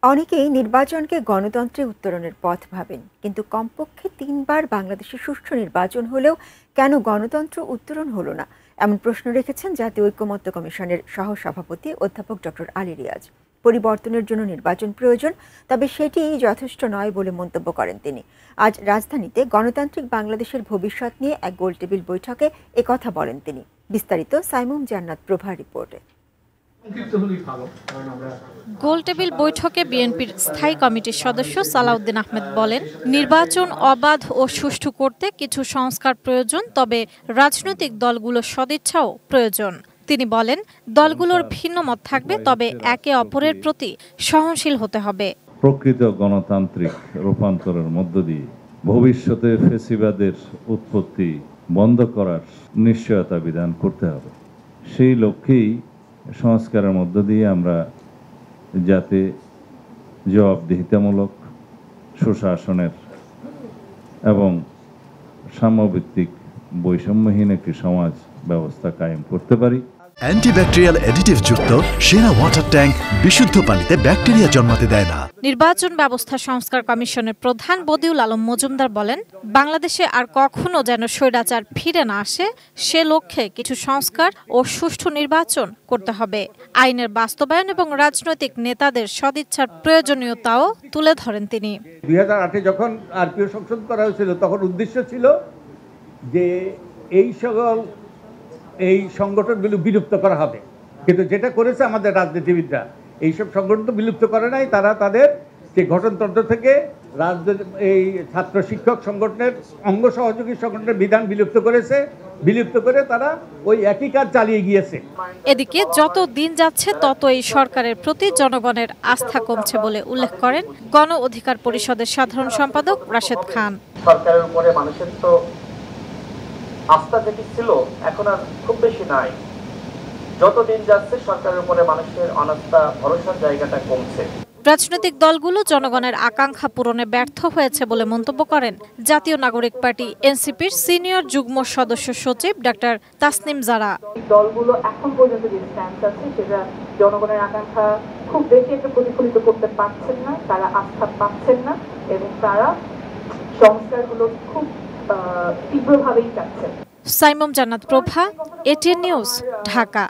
অনেকেই নির্বাচনকে গণতন্ত্রে উত্তরণের পথ ভাবেন, কিন্তু কমপক্ষে ৩ বার বাংলাদেশে সুষ্ঠু নির্বাচন হলেও কেন গণতন্ত্র উত্তরণ হলো না, এমন প্রশ্ন রেখেছেন জাতীয় ঐকমত্য কমিশনের সহসভাপতি অধ্যাপক ডক্টর আলী রিয়াজ। পরিবর্তনের জন্য নির্বাচন প্রয়োজন, তবে সেটি যথেষ্ট নয় বলে মন্তব্য করেন তিনি। আজ রাজধানীতে গণতান্ত্রিক বাংলাদেশের ভবিষ্যৎ নিয়ে এক গোলটেবিল বৈঠকে একথা বলেন তিনি। বিস্তারিত সাইমুম জান্নাত প্রভা রিপোর্টে। গোলটেবিল বৈঠকে বিএনপির স্থায়ী কমিটির সদস্য সালাউদ্দিন আহমেদ বলেন, নির্বাচন অবাধ ও সুষ্ঠু করতে কিছু সংস্কার প্রয়োজন, তবে রাজনৈতিক দলগুলোর সদিচ্ছাও প্রয়োজন। তিনি বলেন, দলগুলোর ভিন্ন মত থাকবে, তবে একে অপরের প্রতি সহনশীল হতে হবে। প্রকৃত গণতান্ত্রিক রূপান্তরের মধ্য দিয়ে ভবিষ্যতে ফ্যাসিবাদের উৎপত্তি বন্ধ করার নিশ্চয়তা বিধান করতে হবে। সেই লক্ষ্যেই সংস্কারের মধ্য দিয়ে আমরা যাতে জবাবদিহিতামূলক, সুশাসনের এবং সাম্যভিত্তিক বৈষম্যহীন একটি সমাজ ব্যবস্থা কায়েম করতে পারি। অ্যান্টিব্যাকটেরিয়াল অ্যাডিটিভ যুক্ত সেরা ওয়াটার ট্যাঙ্ক বিশুদ্ধ পানিতে ব্যাকটেরিয়া জন্মাতে দেয় না। নির্বাচন ব্যবস্থা সংস্কার কমিশনের প্রধান বদিউল আলম মজুমদার বলেন, বাংলাদেশে আর কখনো যেন স্বৈরাচার ফিরে না আসে, সে লক্ষ্যে কিছু সংস্কার ও সুষ্ঠু নির্বাচন করতে হবে। আইনের বাস্তবায়ন এবং রাজনৈতিক নেতাদের সদিচ্ছার প্রয়োজনীয়তাও তুলে ধরেন তিনি। 2008-এ যখন আরপিও সংশোধন করা হয়েছিল, তখন উদ্দেশ্য ছিল যে এই সংগঠনগুলো বিলুপ্ত করা হবে, কিন্তু যেটা করেছে আমাদের রাজনীতিবিদরা, এইসব সংগঠন তো বিলুপ্ত করে নাই, তারা তাদের যে গঠনতন্ত্র থেকে এই ছাত্র শিক্ষক সংগঠনের অঙ্গ সহযোগী সংগঠনের বিধান বিলুপ্ত করে তারা ওই একই কাজ চালিয়ে গিয়েছে। এদিকে যত দিন যাচ্ছে তত এই সরকারের প্রতি জনগণের আস্থা কমছে বলে উল্লেখ করেন গণ অধিকার পরিষদের সাধারণ সম্পাদক রাশেদ খান। সরকারের উপরে মানুষের তো আস্থা যেটি ছিল এখন আর খুব বেশি নাই। যতদিন যাচ্ছে সরকারের উপরে মানুষের অনাস্থা, ভরসার জায়গাটা কমছে। রাজনৈতিক দলগুলো জনগণের আকাঙ্ক্ষা পূরণে ব্যর্থ হয়েছে বলে মন্তব্য করেন জাতীয় নাগরিক পার্টি এনসিপির সিনিয়র যুগ্ম সদস্য সচিব ডাক্তার তাসনিম জারা। দলগুলো এখন পর্যন্ত যে স্ট্যান্ড আছে সেটা জনগণের আকাঙ্ক্ষা খুব বেশি একটা প্রতিফলিত করতে পারছেন না, তারা আস্থা পাচ্ছেন না এবং তারা সংস্কারগুলো খুব তীব্রভাবেই চাচ্ছেন। সাইমুম জান্নাত প্রভা, এটিএন নিউজ, ঢাকা।